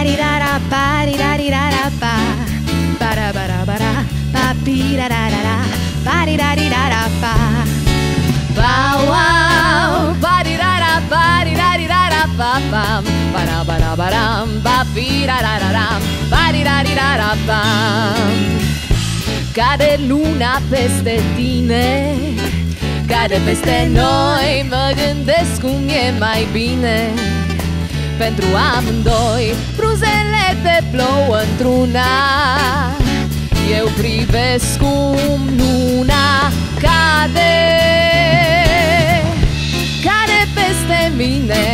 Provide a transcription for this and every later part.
Ba-di-da-da, ba-di-da-di-da-da-ba. Ba-da-ba-da-ba-da, ba-bi-da-da-da-da. Ba-di-da-di-da-da-ba. Bow-wow, ba-di-da-da, ba-di-da-di-da-da-ba-bam. Ba-da-ba-da-ba-dam, ba-bi-da-da-da-dam. Ba-di-da-di-da-da-bam. Cade luna peste tine, cade peste noi, mă gândesc cum e mai bine pentru amândoi. Bruzele te plouă într-una, eu privesc cum luna cade. Cade peste mine,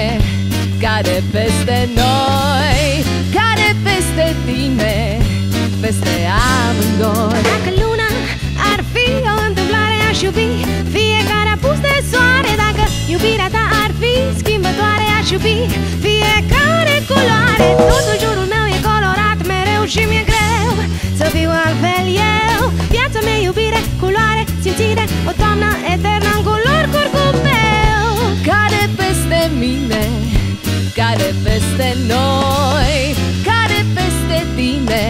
cade peste noi, cade peste tine, peste amândoi. Dacă luna ar fi o întâmplare, aș iubi fiecare apus de soare. Dacă iubirea ta ar fi schimbătoare, aș iubi fiecare culoare. Totul jurul meu e colorat mereu și mi-e greu să fiu altfel eu. Viața mea, iubire, culoare, simțire, o toamnă eternă în culori curcubeu. Cade peste mine, cade peste noi, cade peste tine,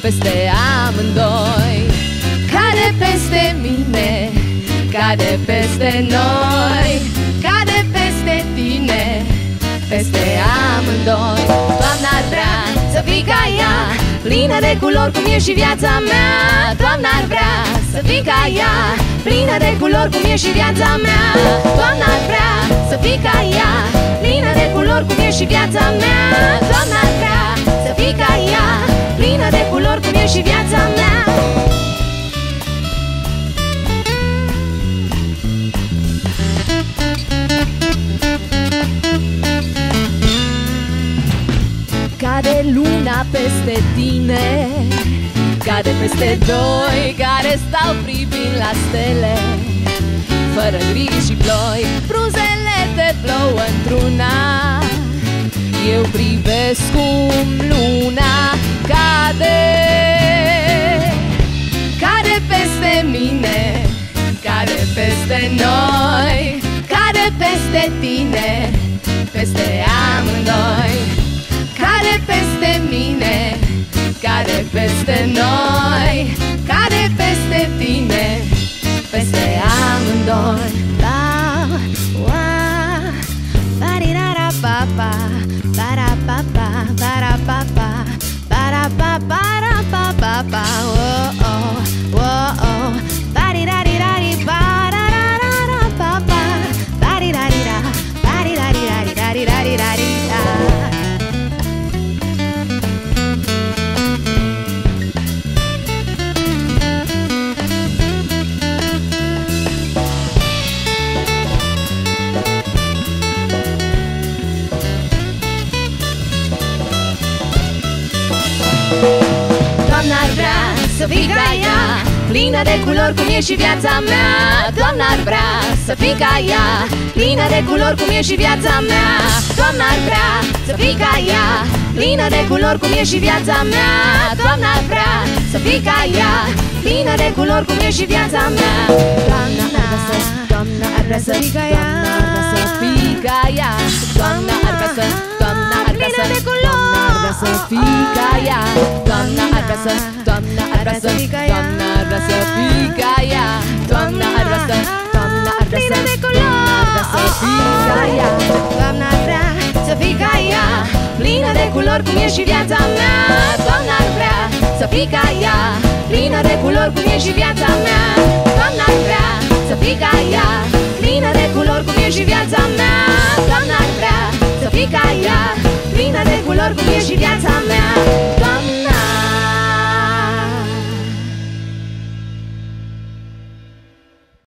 peste amândoi. Cade peste mine, cade peste noi, cade peste tine, peste amândoi. Toamna ar vrea să fii ca ea, plină de culori cum e și viața mea. Toamna ar vrea să fii ca ea, plină de culori cum e și viața mea. Toamna ar vrea să fii ca ea, plină de culori cum e și viața mea. Toamna ar vrea să fii ca ea, plină de culori cum e și viața mea. Cade luna peste tine, cade peste doi care stau privind la stele, fără griji și ploi. Bruzele te plouă într-una, eu privesc cum luna cade. Cade peste mine, cade peste noi, cade peste tine, peste amândoi. Cade peste mine, cade peste noi, cade peste tine, peste amândoi. Ba-di-da-da-ba-ba, ba-da-ba-ba, ba-da-ba-ba, ba-da-ba-ba-da-ba-ba, oh-oh, oh-oh. Ba-di-da-di-da-di-ba, da-da-da-da-ba-ba, ba-di-da-di-da, ba-di-da-di-da-di-da-di-da-di-da. Toamna ar vrea să fii ca ea, plină de culori cum e și viața mea. Toamna ar vrea să fii ca ea, plină de culori cum e și viața mea. Toamna ar vrea să fii ca ea, plină de culori cum e și viața mea. Toamna ar vrea să fii ca ea, plină de culori cum e și viața mea. Toamna ar vrea să fii ca ea, să fii ca ea. Toamna ar vrea să, toamna ar vrea să, toamna ar vrea să fii ca ea. Toamna ar vrea să, toamna ar vrea să, toamna ar vrea să fii ca ea. Toamna ar vrea să, toamna ar vrea să, toamna ar vrea să fii ca ea. Toamna ar vrea să fii ca ea, plină de culori cum e și viața mea. Toamna ar vrea să fii ca ea, plină de culori cum e și viața mea. Toamna ar vrea să fii ca ea, plină de culori cum e și viața mea. Toamna ar vrea să fii ca ea, plină de culori cum e și viața mea.